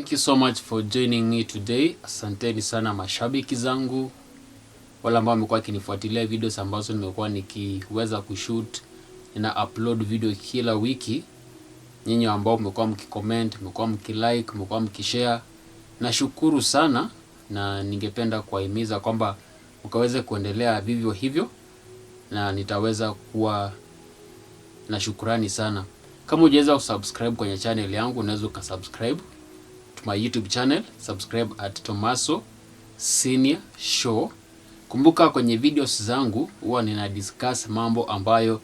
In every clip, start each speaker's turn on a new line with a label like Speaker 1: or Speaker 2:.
Speaker 1: Thank you so much for joining me today. Asanteni sana mashabiki zangu, wale ambao wamekuwa kinifuatilia videos ambazo nimekuwa nikiweza kushoot na upload video kila wiki. Nyinyi ambao mmekuwa mkicomment, mmekuwa mkilike, mmekuwa mkishare, nashukuru sana, na ningependa kuwahimiza kwamba mkaweze kuendelea vivyo hivyo, na nitaweza kuwa na shukrani sana. Kama hujaweza kusubscribe kwenye channel yangu, unaweza ukasubscribe to my YouTube channel, subscribe at Tomaso Senior Show. Kumbuka kwenye videos zangu huwa nina discuss mambo ambayo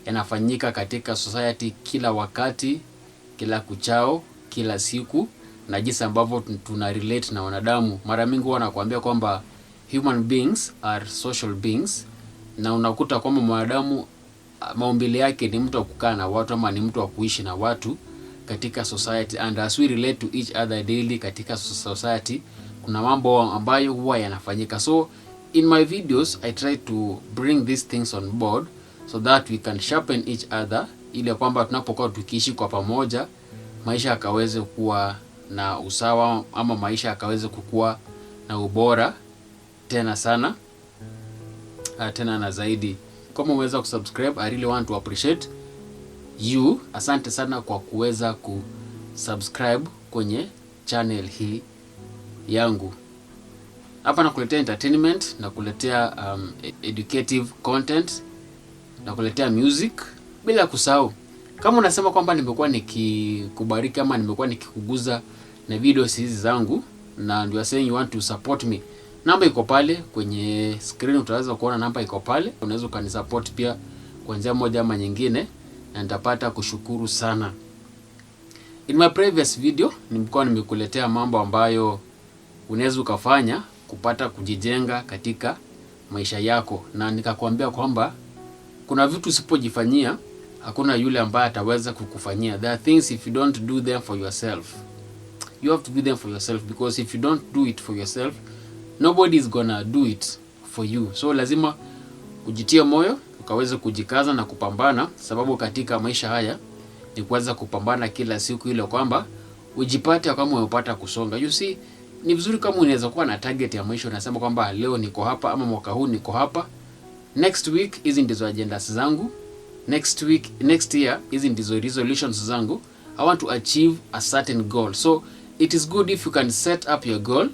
Speaker 1: yanafanyika katika society kila wakati, kila kuchao, kila siku, na jinsi ambavyo tuna relate na wanadamu. Mara mingi huwa nakwambia kwamba human beings are social beings, na unakuta kwamba mwanadamu maumbile yake ni mtu wa kukaa na watu ama ni mtu wa kuishi na watu katika society, and as we relate to each other daily katika society, kuna mambo ambayo huwa yanafanyika. So in my videos I try to bring these things on board so that we can sharpen each other, ili kwamba tunapokuwa tukiishi kwa pamoja, maisha yakaweze kuwa na usawa, ama maisha yakaweze kukua na ubora tena sana, tena na zaidi. Kama umeweza kusubscribe, I really want to appreciate you. Asante sana kwa kuweza kusubscribe kwenye channel hii yangu. Hapa nakuletea entertainment, nakuletea educative content, nakuletea music, bila kusahau, kama unasema kwamba nimekuwa nikikubariki ama nimekuwa nikikuguza na videos hizi zangu, na you are saying you want to support me, namba iko pale kwenye screen, utaweza kuona namba iko pale. Unaweza ukanisupport pia kwa njia moja ama nyingine, na nitapata kushukuru sana. In my previous video nimekuwa nimekuletea mambo ambayo unaweza ukafanya kupata kujijenga katika maisha yako, na nikakwambia kwamba kuna vitu usipojifanyia hakuna yule ambaye ataweza kukufanyia. There are things if you don't do them for yourself, you have to do them for yourself, because if you don't do it for yourself, nobody is gonna do it for you. So lazima ujitie moyo, ukaweze kujikaza na kupambana, sababu katika maisha haya ni kuweza kupambana kila siku, ile kwamba ujipate kama umepata kusonga. You see, ni vizuri kama unaweza kuwa na target ya maisha, unasema kwamba leo niko hapa, ama mwaka huu niko hapa, next week hizi ndizo agendas zangu, next year hizi ndizo resolutions zangu. I want to achieve a certain goal. So it is good if you can set up your goal,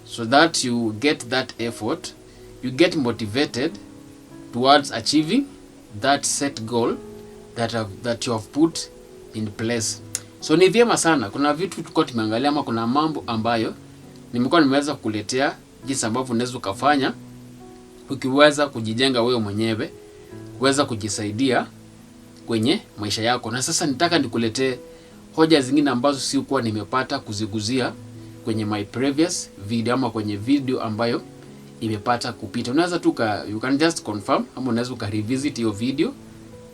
Speaker 1: so that you get that effort, you get motivated towards achieving that set goal that you have put in place. So ni vyema sana, kuna vitu tulikuwa tumeangalia, ama kuna mambo ambayo nimeweza kukuletea jinsi ambavyo unaweza kufanya ukiweza kujijenga wewe mwenyewe, kuweza kujisaidia kwenye maisha yako. Na sasa nitaka nikuletee hoja zingine ambazo sikuwa nimepata kuziguzia kwenye my previous video, ama kwenye video ambayo imepata kupita. Unaweza tu you can just confirm, ama unaweza ka revisit your video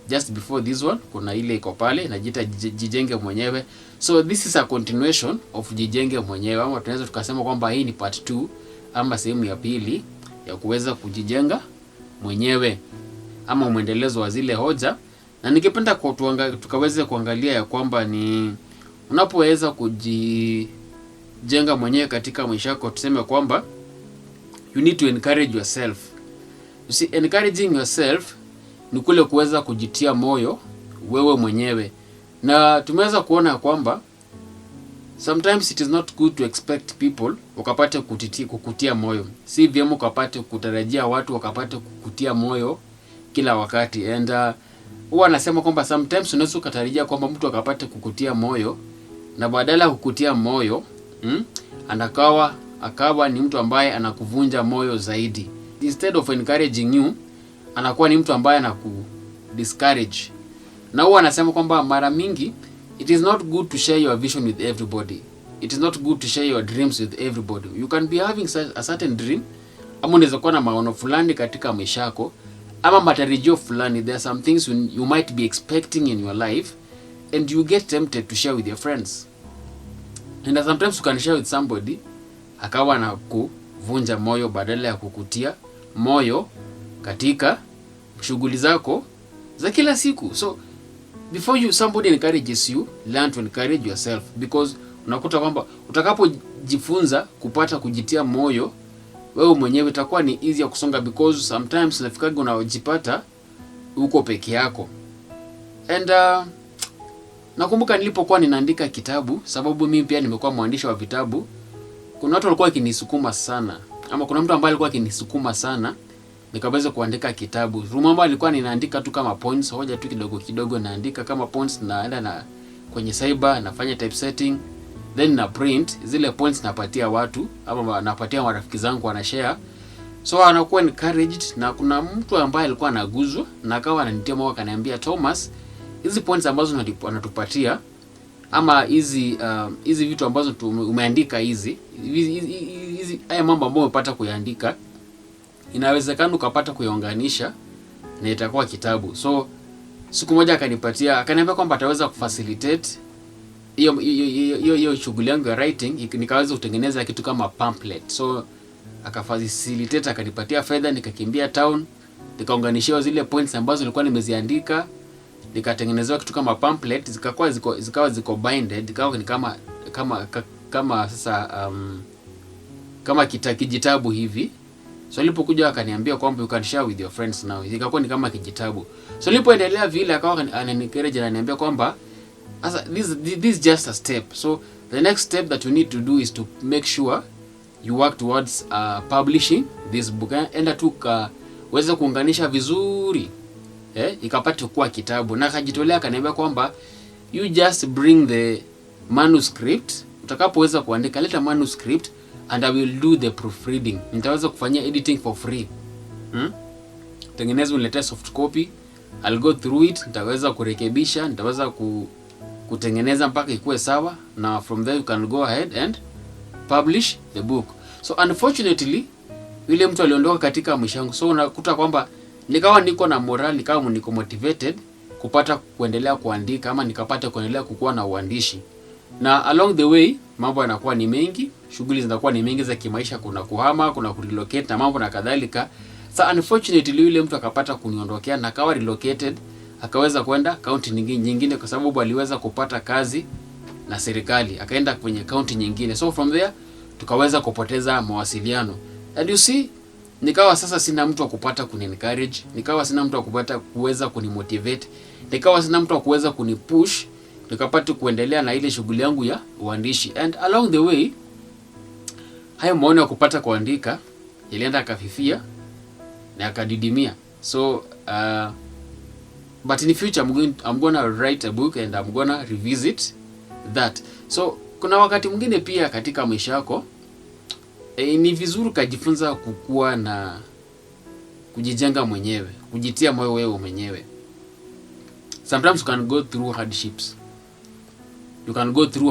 Speaker 1: just before this one. Kuna ile iko pale inajiita jijenge mwenyewe. So this is a continuation of jijenge mwenyewe, ama tunaweza tukasema kwamba hii ni part 2 ama sehemu ya pili ya kuweza kujijenga mwenyewe, ama muendelezo wa zile hoja. Na ningependa tukaweze kuangalia ya kwamba ni unapoweza kujijenga mwenyewe katika maisha yako, tuseme kwamba you need to encourage yourself. You see, encouraging yourself ni kule kuweza kujitia moyo wewe mwenyewe. Na tumeweza kuona kwamba sometimes it is not good to expect people wakapate kukutia moyo. Si vyema ukapate kutarajia watu wakapate kukutia moyo kila wakati. And huwa nasema kwamba sometimes unaweza kutarajia kwamba mtu akapate kukutia moyo, na badala kukutia moyo akawa ni mtu ambaye anakuvunja moyo zaidi. Instead of encouraging you, anakuwa ni mtu ambaye anakudiscourage. Na huwa anasema kwamba mara mingi it is not good to share your vision with everybody. It is not good to share your dreams with everybody. You can be having a certain dream, ama unaweza kuwa na maono fulani katika maisha yako, ama matarajio fulani. There are some things you might be expecting in your life, and you get tempted to share with your friends. And sometimes you can share with somebody, akawa na kuvunja moyo badala ya kukutia moyo katika shughuli zako za kila siku. So before somebody encourages you, learn to encourage yourself, because Unakuta kwamba utakapojifunza kupata kujitia moyo wewe mwenyewe, itakuwa ni easy ya kusonga, because sometimes nafikaga unajipata uko peke yako. And nakumbuka nilipokuwa ninaandika kitabu, sababu mimi pia nimekuwa mwandishi wa vitabu, kuna watu walikuwa wakinisukuma sana, ama kuna mtu ambaye alikuwa akinisukuma sana nikaweza kuandika kitabu. Rumamba alikuwa ninaandika tu kama points, hoja tu kidogo kidogo naandika kama points, naenda na kwenye cyber nafanya typesetting, then na print zile points napatia watu ama napatia marafiki zangu wana share. So anakuwa encouraged, na kuna mtu ambaye alikuwa anaguzwa na akawa ananitia moyo, akaniambia, Thomas, hizi points ambazo anatupatia ama hizi vitu ambazo umeandika hizi haya mambo ambayo umepata kuyaandika, inawezekana ukapata kuyaunganisha na itakuwa kitabu. So siku moja akaniambia kwamba ataweza kufacilitate hiyo shughuli yangu ya writing, nikaweza kutengeneza kitu kama pamphlet. So akafacilitate, akanipatia fedha, nikakimbia town, nikaunganishiwa zile points ambazo nilikuwa nimeziandika, nikatengenezewa kitu kama pamphlet, zikawa ziko binded, ikawa ni kama sasa kama kijitabu hivi. So nilipokuja akaniambia kwamba you can share with your friends now, ikakuwa ni kama kijitabu. So nilipoendelea vile akawa ananiencourage na ananiambia kwamba asa this just a step, so the next step that you need to do is to make sure you work towards publishing this book, enda tu weza kuunganisha vizuri ikapata kuwa kitabu. Na akajitolea akaniambia kwamba you just bring the manuscript, utakapoweza kuandika leta manuscript and I will do the proofreading, nitaweza kufanyia editing for free. Tengeneza uniletee soft copy, I'll go through it, nitaweza kurekebisha, nitaweza kutengeneza mpaka ikuwe sawa, na from there you can go ahead and publish the book. So unfortunately yule mtu aliondoka katika maisha yangu, so unakuta kwamba nikawa niko na morale, nikawa niko motivated kupata kuendelea kuandika, ama nikapata kuendelea kukua na uandishi. Na along the way mambo yanakuwa ni mengi, shughuli zinakuwa ni mengi za kimaisha, kuna kuhama, kuna kurelocate na mambo na kadhalika. So unfortunately yule mtu akapata kuniondokea na akawa relocated, akaweza kwenda county nyingine kwa sababu aliweza kupata kazi na serikali, akaenda kwenye county nyingine. So from there tukaweza kupoteza mawasiliano. And you see, nikawa sasa sina mtu wa kupata kuni-encourage, nikawa sina mtu wa kupata kuweza kuni-motivate, nikawa sina mtu wa kuweza kuni-push, nikapata kuendelea na ile shughuli yangu ya uandishi. And along the way hayo maono ya kupata kuandika ilienda akafifia na akadidimia. So but in future I'm gonna write a book and I'm gonna revisit that. So kuna wakati mwingine pia katika maisha yako ni vizuri kujifunza kukua na kujijenga mwenyewe, kujitia moyo wewe mwenyewe. Sometimes you can go through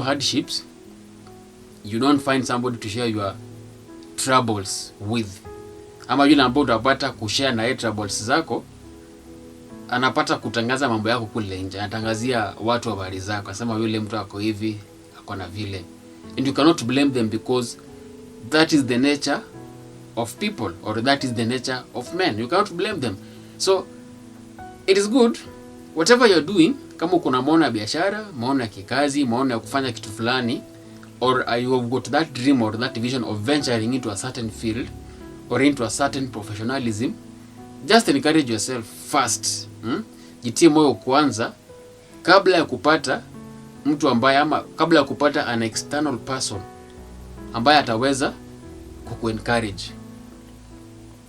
Speaker 1: hardships. You don't find somebody to share your troubles with. Ama yule ambaye utapata kushare na yeye troubles zako, anapata kutangaza mambo yako kule nje, anatangazia watu habari zako, anasema yule mtu ako hivi, ako na vile. And you cannot blame them, because that is the nature of people, or that is the nature of men. You cannot blame them. So it is good whatever you're doing, kama kuna maono ya biashara, maono ya kikazi, maono ya kufanya kitu fulani, or you have got that dream or that vision of venturing into a certain field or into a certain professionalism, just encourage yourself first. Jitie moyo kwanza kabla ya kupata mtu ambaye, ama kabla ya kupata an external person ambaye ataweza kukuencourage.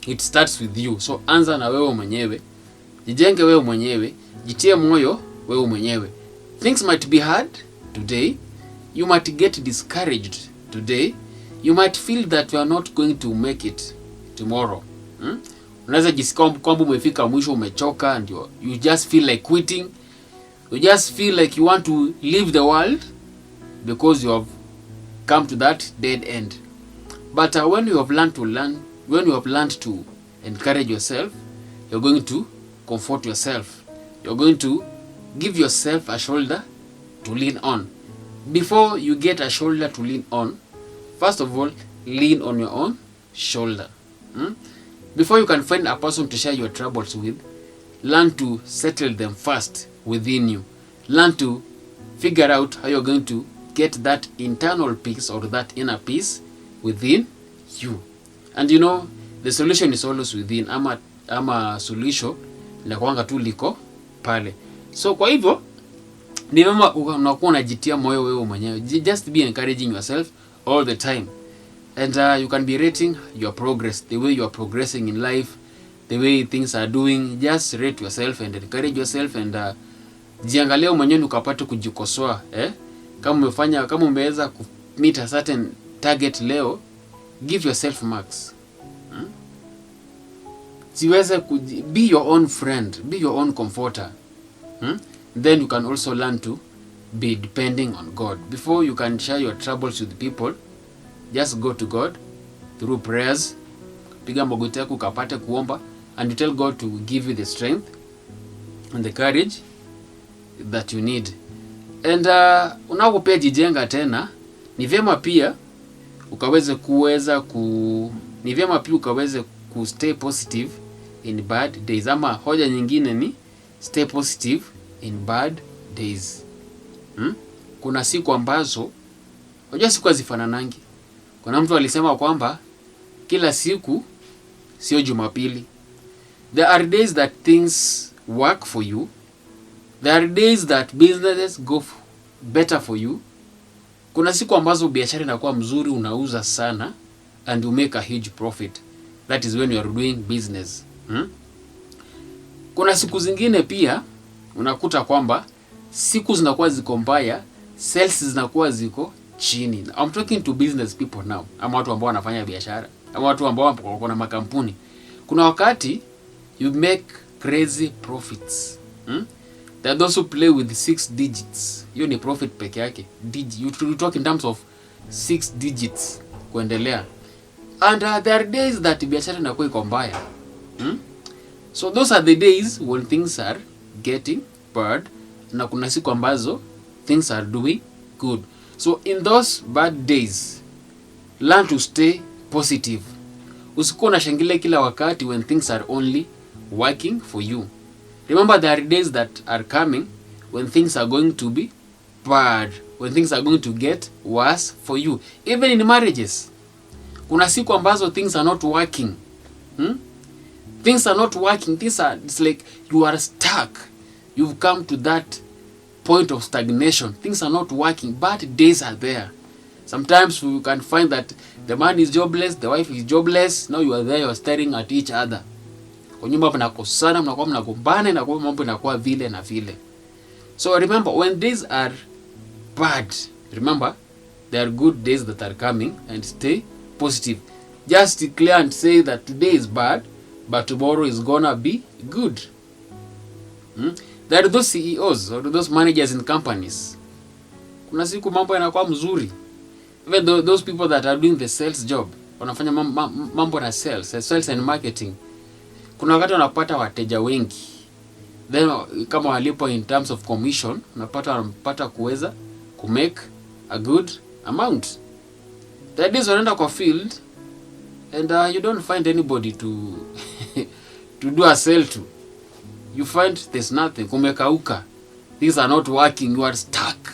Speaker 1: It starts with you. So anza na wewe mwenyewe, jijenge wewe mwenyewe, jitie moyo wewe mwenyewe. Things might be hard today, you might get discouraged today, you might feel that you are not going to make it tomorrow. Unaweza jisikia kwamba umefika mwisho, umechoka, and you just feel like quitting. You just feel like you want to leave the world because you have come to that dead end. But when you have learned to encourage yourself, you're going to comfort yourself. You're going to give yourself a shoulder to lean on. Before you get a shoulder to lean on, first of all, lean on your own shoulder. Before you can find a person to share your troubles with, learn to settle them first within you. Learn to figure out how you're going to get that internal peace or that inner peace within you. And you know, the solution is always within. Ama solution inakuanga tu liko pale. So kwa hivyo ni mama unakuwa unajitia moyo wewe mwenyewe. Just be encouraging yourself all the time. And you can be rating your progress, the way you are progressing in life, the way things are doing. Just rate yourself and encourage yourself and jiangalia mwenyewe ukapate kujikosoa. Kama umeweza ku meet a certain target leo, give yourself marks. Siweze be your own friend, be your own comforter. Then you can also learn to be depending on God. Before you can share your troubles with people, just go to God through prayers. Piga magoti yako ukapate kuomba, and you tell God to give you the strength and the courage that you need. And unapopea jijenga tena, ni vyema pia ukaweze ku stay positive in bad days. Ama hoja nyingine ni stay positive in bad days. Kuna siku ambazo, unajua siku hazifananangi. Kuna mtu alisema kwamba kila siku sio Jumapili. There are days that things work for you. There are days that businesses go better for you. Kuna siku ambazo biashara inakuwa mzuri, unauza sana and you make a huge profit. That is when you are doing business. Kuna siku zingine pia unakuta kwamba siku zinakuwa ziko mbaya, sales zinakuwa ziko chini. I'm talking to business people now. Ama watu ambao wanafanya biashara, ama watu ambao wako na makampuni. Kuna wakati you make crazy profits. There are those who play with 6 digits. Hiyo ni profit peke yake. You talk in terms of 6 digits kuendelea. And there are days that biashara inakuwa iko mbaya. So those are the days when things are getting bad, na kuna siku ambazo things are doing good. So in those bad days, learn to stay positive. Usikuwa unashangilia kila wakati when things are only working for you. Remember, there are days that are coming when things are going to be bad, when things are going to get worse for you. Even in marriages, kuna siku ambazo things are not working. Things are not working. It's like you are stuck. You've come to that point of stagnation. Things are not working. Bad days are there. Sometimes you can find that the man is jobless, the wife is jobless. Now you are there, you are staring at each other. Kwa nyumba mnakosana, mnakuwa mnagombana, na kwa mambo inakuwa vile na vile. So remember, when days are bad, remember there are good days that are coming, and stay positive. Just declare and say that today is bad, but tomorrow is gonna be good. There are those CEOs or those managers in companies. Kuna siku mambo yanakuwa mzuri. Even those people that are doing the sales job, wanafanya mambo na sales and marketing. Kuna wakati wanapata wateja wengi. Then kama walipo in terms of commission, wanapata kuweza ku make a good amount. That is wanaenda kwa field and you don't find anybody to do a sale to. You find there's nothing. Kumekauka. Things are not working. You are stuck.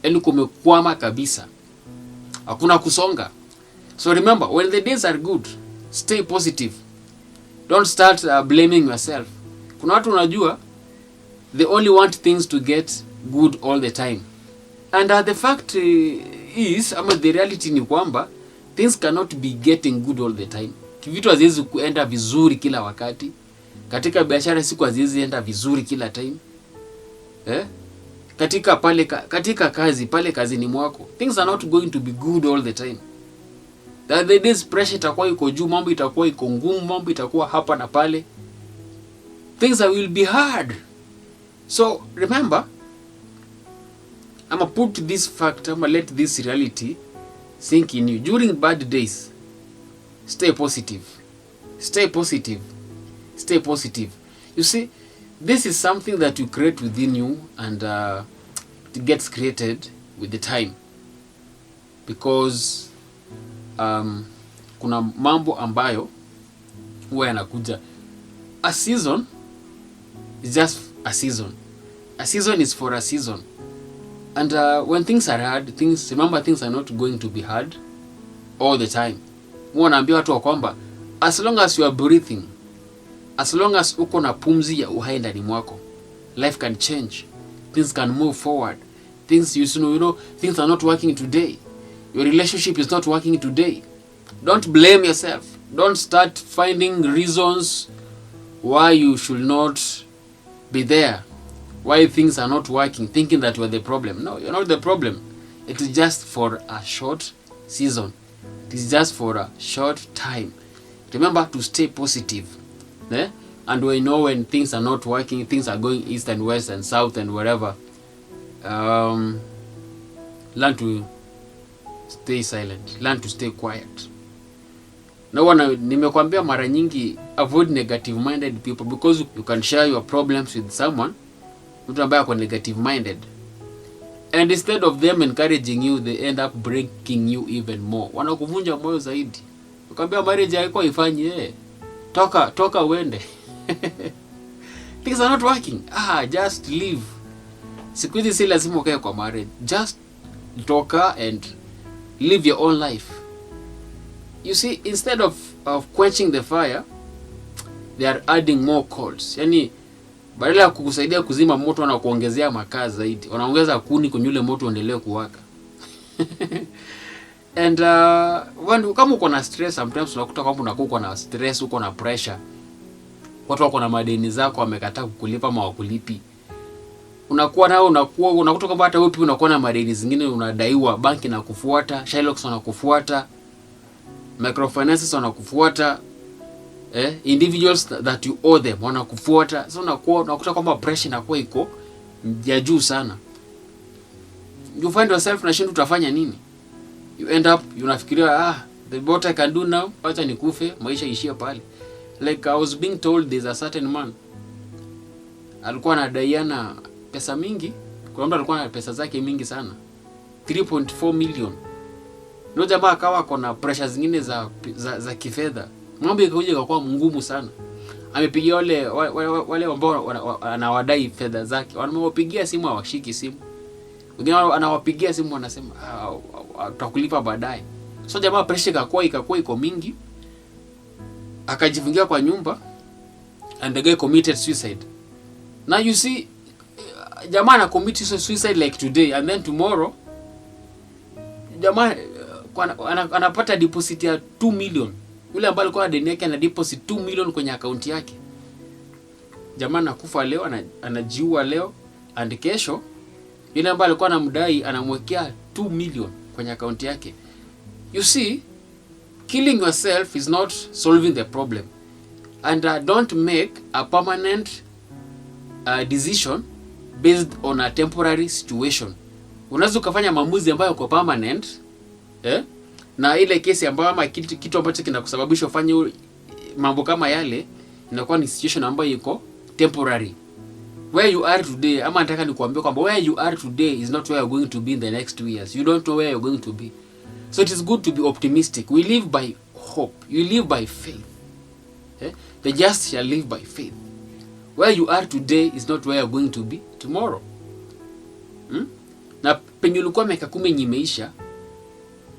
Speaker 1: Yaani kumekwama kabisa. Hakuna kusonga. So remember, when the days are good, stay positive. Don't start blaming yourself. Kuna watu unajua, they only want things to get good all the time. And the fact is, the reality ni kwamba, things cannot be getting good all the time. Vitu haziwezi kuenda vizuri kila wakati. Katika biashara siku haziwezi enda vizuri kila time. Katika kazi, pale kazini mwako, things are not going to be good all the time. The days pressure itakuwa iko juu, mambo itakuwa iko ngumu, mambo itakuwa hapa na pale. Things will be hard. So remember, put this fact, let this reality sink in you. During bad days, stay positive. Stay positive. Stay positive. You see, this is something that you create within you, and it gets created with the time. Because kuna mambo ambayo huwa yanakuja. A season is just a season. A season is for a season. And when things are hard, remember things are not going to be hard all the time. Naambia watu wa kwamba as long as you are breathing, as long as uko na pumzi ya uhai ndani mwako, life can change. Things can move forward. Things things are not working today. Your relationship is not working today. Don't blame yourself. Don't start finding reasons why you should not be there, why things are not working, thinking that you're the problem. No, you're not the problem. It is just for a short season. It is just for a short time. Remember to stay positive. And when things are not working, things are going east and west and south and wherever, learn to stay silent. Learn to stay quiet. Nimekwambia mara nyingi, avoid negative minded people, because you can share your problems with someone mtu ambaye ako negative minded, and instead of them encouraging you, they end up breaking you even more. Wanakuvunja moyo zaidi. Ukamwambia marriage haiko ifanye, toka uende. Things are not working. Just leave. Siku hizi si lazima ukae kwa marriage. Just toka and live your own life. You see, instead of quenching the fire, they are adding more coals. Yani badala ya kukusaidia kuzima moto, wanakuongezea makaa zaidi. Wanaongeza kuni kwenye ule moto uendelee kuwaka. And kama uko na stress, sometimes unakuta kwamba unakuwa na stress, uko na pressure. Watu wako na madeni zako wamekataa kukulipa ama wakulipi. Unakuta kwamba hata wewe pia unakuwa na madeni zingine unadaiwa, banki na kufuata, Shylocks wanakufuata, microfinances wanakufuata, individuals that you owe them wanakufuata. So unakuta kwamba pressure inakuwa iko ya juu sana. You find yourself na shindu utafanya nini? You end up unafikiria the what I can do now, acha nikufe, maisha ishia pale. Like I was being told, there's a certain man alikuwa anadaiana pesa mingi. Kwa mtu alikuwa na pesa zake mingi sana, 3.4 million. Ndio jamaa akawa kuna pressure zingine za kifedha. Mambo yakakuja kwa ngumu sana. Amepigia wale ambao anawadai fedha zake. Wanampigia simu, hawashiki simu. Wengine anawapigia simu wanasema tutakulipa baadaye. So jamaa pressure ikakuwa iko mingi. Akajifungia kwa nyumba, and the guy committed suicide. Now you see, jamaa ana commit suicide like today, and then tomorrow jamaa anapata deposit ya 2 million. Yule ambaye alikuwa deni yake ana deposit 2 million kwenye account yake. Jamaa anakufa leo, anajiua leo, and kesho yule ambaye alikuwa anamdai anamwekea 2 million kwenye account yake. You see, killing yourself is not solving the problem. And don't make a permanent decision based on a temporary situation. Unaweza kufanya maamuzi ambayo kwa permanent, na ile kesi ambayo ama kitu ambacho kinakusababisha ufanye mambo kama yale inakuwa ni situation ambayo iko temporary. Where you are today, ama nataka nikuambie kwamba where you are today is not where you're going to be in the next 2 years. You don't know where you're going to be. So it is good to be optimistic. We live by hope. You live by faith. The just shall live by faith. Where you are today is not where you're going to be tomorrow. Na penye ulikuwa miaka 10 imeisha,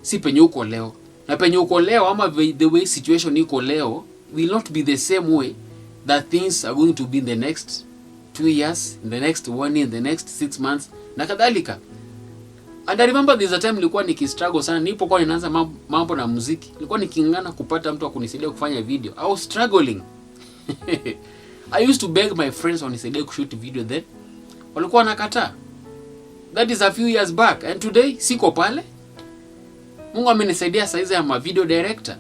Speaker 1: si penye uko leo. Na penye uko leo ama the way situation iko leo will not be the same way that things are going to be in the next 2 years, in the next 1 year, in the next 6 months na kadhalika. And I remember there's a time nilikuwa nikistruggle sana, nilipokuwa ninaanza mambo na muziki. Nilikuwa nikingana kupata mtu akunisaidia kufanya video. I was struggling. I used to beg my friends wanisaidie kushoot video, then walikuwa wanakataa. That is a few years back, and today siko pale. Mungu amenisaidia saizi ya ma video director.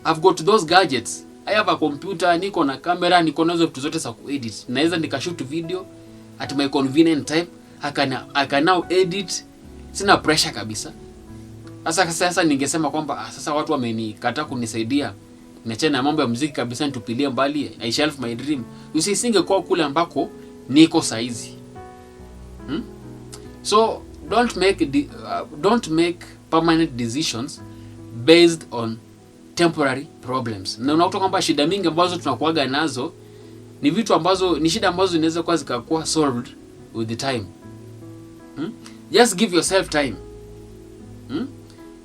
Speaker 1: I've got those gadgets. I have a computer, niko na camera, niko nazo vitu zote za kuedit. Naweza nikashoot video at my convenient time. I can now edit. Sina pressure kabisa. Sasa ningesema kwamba sasa watu wamenikataa kunisaidia, niachane na mambo ya muziki kabisa, nitupilie mbali, I shelf my dream. You see, singekuwa kule ambako niko saizi. So don't make permanent decisions based on temporary problems. Na unakuta kwamba shida mingi ambazo tunakuaga nazo ni vitu ambazo ni shida ambazo zinaweza kuwa zikakuwa solved with the time. Just give yourself time.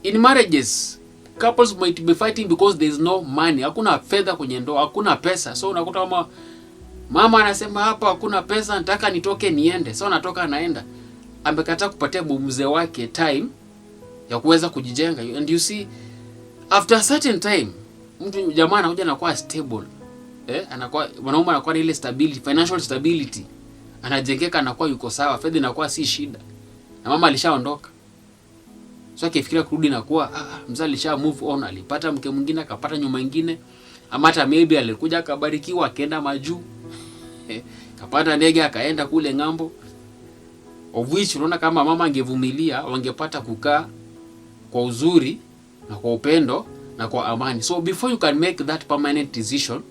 Speaker 1: In marriages, couples might be fighting because there is no money. Hakuna fedha kwenye ndoa, hakuna pesa. So unakuta kama mama anasema hapa hakuna pesa, nataka nitoke niende. So anatoka anaenda. Amekataa kupatia mzee wake time ya kuweza kujijenga. And you see, after a certain time, mtu jamaa anakuja anakuwa stable. Anakuwa mwanaume anakuwa na ile stability, financial stability. Anajengeka, anakuwa yuko sawa, fedha inakuwa si shida. Na mama alishaondoka. So akifikiria kurudi na kuwa mzee alisha move on, alipata mke mwingine, akapata nyuma nyingine, ama hata maybe alikuja akabarikiwa akaenda majuu. Kapata ndege akaenda kule ng'ambo. Of which unaona kama mama angevumilia, wangepata kukaa kwa uzuri na kwa upendo na kwa amani. So before you can make that permanent decision,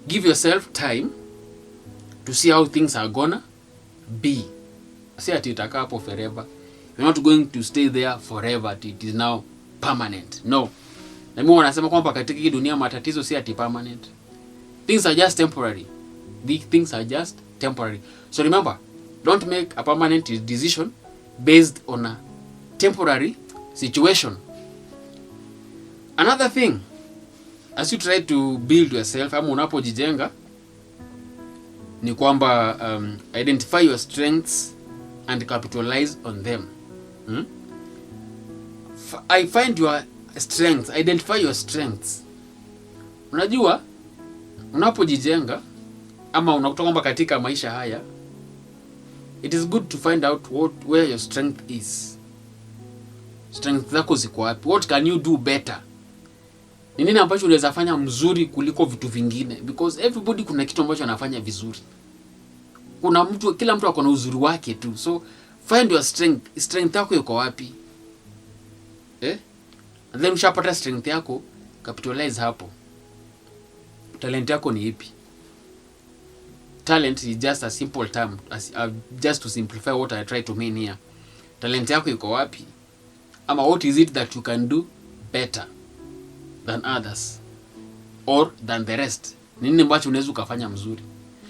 Speaker 1: give yourself time to see how things are gonna be. Si ati itakaa hapo forever. You're not going to stay there forever. It is now permanent. No. Na mimi wanasema kwamba katika hii dunia matatizo si ati permanent. Things are just temporary. Big things are just temporary. So remember, don't make a permanent decision based on a temporary situation. Another thing, as you try to build yourself, ama unapojijenga, ni kwamba identify your strengths and capitalize on them. I find your strengths, identify your strengths. Unajua, unapojijenga ama unakuta kwamba katika maisha haya, it is good to find out where your strength is. Strength zako ziko wapi? What can you do better? Ni nini ambacho unaweza fanya mzuri kuliko vitu vingine? Because everybody kuna kitu ambacho anafanya vizuri. Kuna mtu, kila mtu ako na uzuri wake tu. So find your strength. Strength yako iko wapi? And then ushapata strength yako, capitalize hapo. Talent yako ni ipi? Talent is just a simple term, just to simplify what I try to mean here. Talent yako iko wapi? Ama what is it that you can do better than others or than the rest? Nini ambacho unaweza ukafanya mzuri?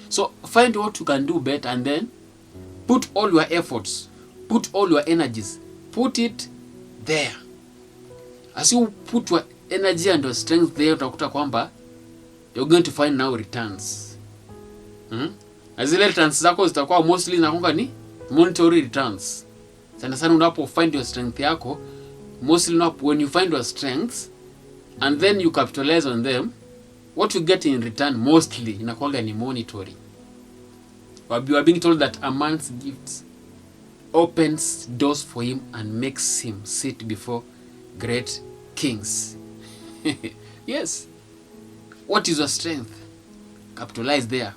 Speaker 1: So find what you can do better and then put all your efforts, put all your energies, put it there. As you put your energy and your strength there, utakuta kwamba you're going to find now returns. Na zile returns zako zitakuwa mostly nakonga ni monetary returns. Sana sana unapo find your strength yako, mostly when you find your strengths and then you capitalize on them, what you get in return mostly inakuwa ni monetary. You are being told that a man's gifts opens doors for him and makes him sit before great kings. Yes. What is your strength? Capitalize there.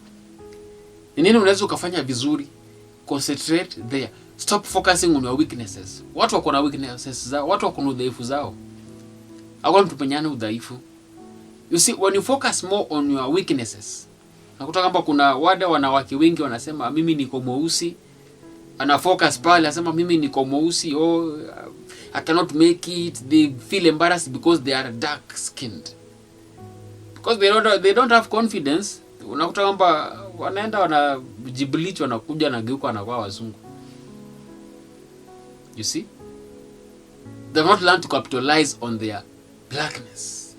Speaker 1: Ni nini unaweza ukafanya vizuri? Concentrate there. Stop focusing on your weaknesses. Watu wako na weaknesses zao, watu wako na udhaifu zao. Hakuna mtu penyana udhaifu. You see, when you focus more on your weaknesses, nakuta kwamba kuna wanawake wengi wanasema mimi niko mweusi. Ana focus pale, anasema mimi niko mweusi, I cannot make it. They feel embarrassed because they are dark skinned. Because they don't have confidence. Unakuta kwamba wanaenda wanajibleach, wanakuja na geuka wanakuwa wazungu. You see? They've not learned to capitalize on their blackness.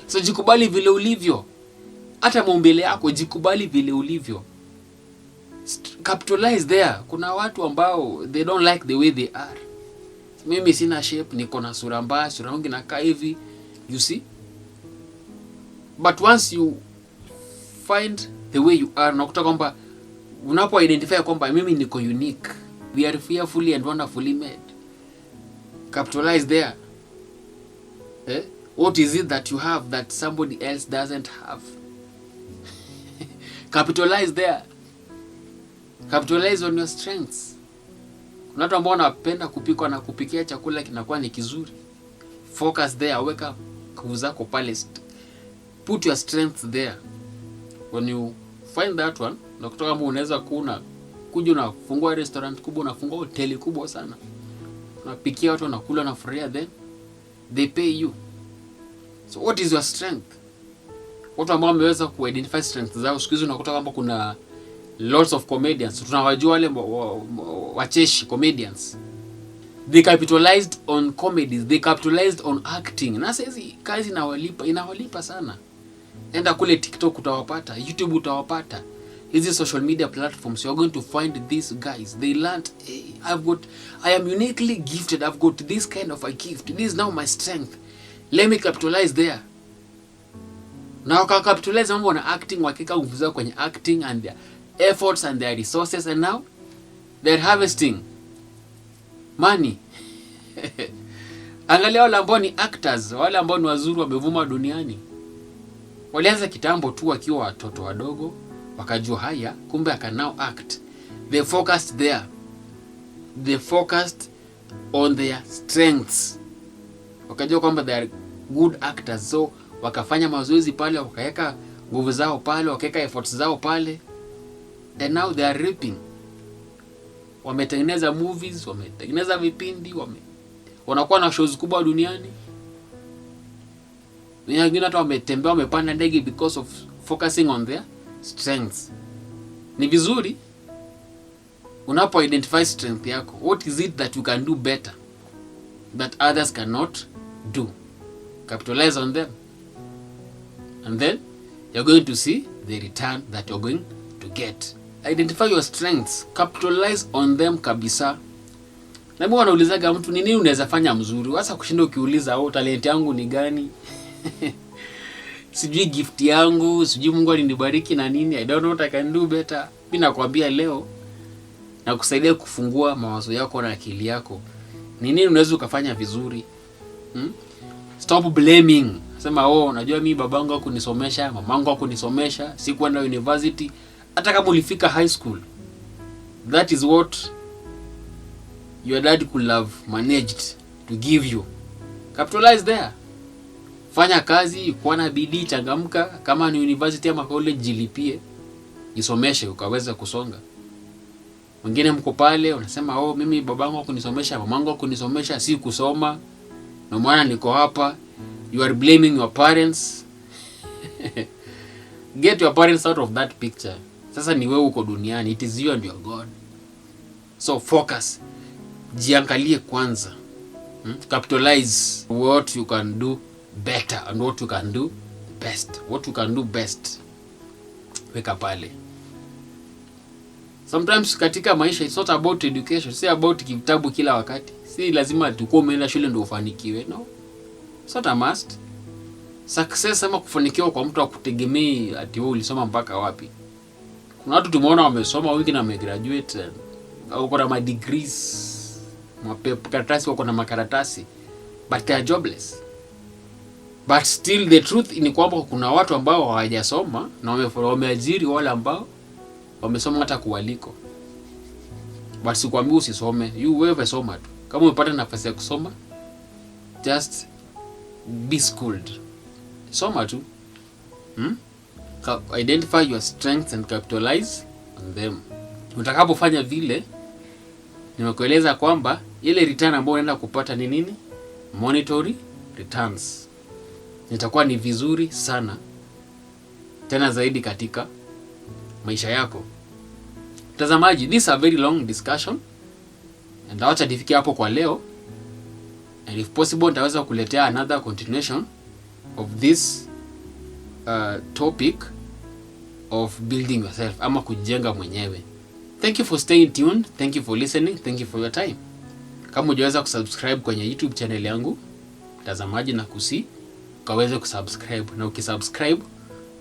Speaker 1: So jikubali vile ulivyo. Hata maumbile yako jikubali vile ulivyo. Capitalize there. Kuna watu ambao they don't like the way they are. Mimi sina shape, niko na sura mbaya, sura yangu inakaa hivi. You see? But once you find the way you are, unakuta kwamba unapo identify kwamba mimi niko unique. We are fearfully and wonderfully made. Capitalize there. What is it that you have that somebody else doesn't have? Capitalize there. Capitalize on your strengths. Kuna watu ambao wanapenda kupika na kupikia chakula kinakuwa ni kizuri. Focus there, weka nguvu zako pale. Put your strengths there. When you find that one, unakuta kama unaweza kuja unafungua restaurant kubwa, unafungua hoteli kubwa sana. Unapikia watu wanakula na furahia, then they pay you. So what is your strength? Watu ambao wameweza kuidentify strengths zao, siku hizi unakuta kwamba kuna lots of comedians, tunawajua wale wacheshi comedians, they capitalized on comedies, they capitalized on acting. Na sasa kazi inawalipa sana. Enda kule TikTok utawapata, YouTube utawapata, hizi social media platforms, you're going to find these guys. They learned, hey, I am uniquely gifted, I've got this kind of a gift, this is now my strength, let me capitalize there. Na wakacapitalize mambo na acting, wakika nguvu zao kwenye acting and their efforts and their resources, and now they're harvesting money. Angalia wale ambao ni actors, wale ambao ni wazuri wamevuma duniani. Walianza kitambo tu wakiwa watoto wadogo, wakajua haya, kumbe I can now act. They focused there. They focused on their strengths. Wakajua kwamba they are good actors, so wakafanya mazoezi pale, wakaweka nguvu zao pale, wakaweka efforts zao pale, and now they are reaping. Wametengeneza movies, wametengeneza vipindi, wanakuwa na shows kubwa duniani. Wengine hata wametembea, wamepanda ndege because of focusing on their strengths. Ni vizuri unapo identify strength yako. What is it that you can do better that others cannot do? Capitalize on them. And then you're going to see the return that you're going to get. Identify your strengths, capitalize on them kabisa. Na mimi wanaulizaga mtu ni nini unaweza fanya mzuri? Hasa kushinda ukiuliza talent yangu ni gani? Sijui gift yangu, sijui Mungu alinibariki na nini. I don't know what I can do better. Mimi nakwambia leo na kusaidia kufungua mawazo yako na akili yako. Ni nini unaweza ukafanya vizuri? Stop blaming. Sema unajua mimi babangu hakunisomesha, mamangu hakunisomesha, sikuenda university. Hata kama ulifika high school, that is what your dad could have managed to give you. Capitalize there. Fanya kazi, kuwa na bidii, changamka. Kama ni university ama college, jilipie, isomeshe ukaweza kusonga. Wengine mko pale unasema mimi babangu hakunisomesha, mamangu hakunisomesha, si kusoma, na maana niko hapa. You are blaming your parents. Get your parents out of that picture. Sasa ni wewe uko duniani, it is you and your God. So focus. Jiangalie kwanza. Capitalize what you can do better and what you can do best. What you can do best, weka pale. Sometimes katika maisha it's not about education, si about kitabu kila wakati. Si lazima tukue umeenda shule ndio ufanikiwe, no. It's not a must. Success ama kufanikiwa kwa mtu akutegemei ati wewe ulisoma mpaka wapi. Kuna watu tumeona wamesoma wengi na wamegraduate au wako na degrees, makaratasi, wako na makaratasi, but they are jobless. But still the truth ni kwamba kuna watu ambao hawajasoma na wameajiri wale ambao wamesoma hata kuwaliko. But sikwambii usisome, wewe soma tu. Kama umepata nafasi ya kusoma, just be schooled. Soma tu. Identify your strengths and capitalize on them. Utakapofanya vile, nimekueleza kwamba ile return ambayo unaenda kupata ni nini? Monetary returns. Nitakuwa ni vizuri sana, tena zaidi katika maisha yako. Mtazamaji, this is a very long discussion, and acha nifikie hapo kwa leo, and if possible nitaweza kuletea another continuation of this topic of building yourself, ama kujenga mwenyewe. Thank you for staying tuned, thank you for listening, thank you for your time. Kama hujaweza kusubscribe kwenye YouTube channel yangu, mtazamaji, na ukaweze kusubscribe, na ukisubscribe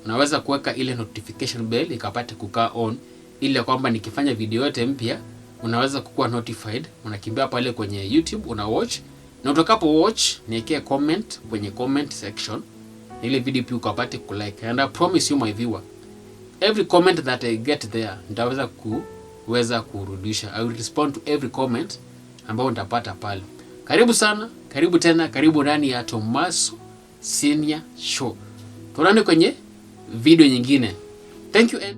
Speaker 1: unaweza kuweka ile notification bell ikapate kukaa on, ili kwamba nikifanya video yote mpya unaweza kukuwa notified. Unakimbia pale kwenye YouTube, una watch, na utakapo watch niwekee comment kwenye comment section ile video pia ukapate kulike. And I promise you my viewer, every comment that I get there nitaweza kurudisha. I will respond to every comment ambayo nitapata pale. Karibu sana, karibu tena, karibu ndani ya Tomaso Senior Show. Tuonane kwenye video nyingine. Thank you and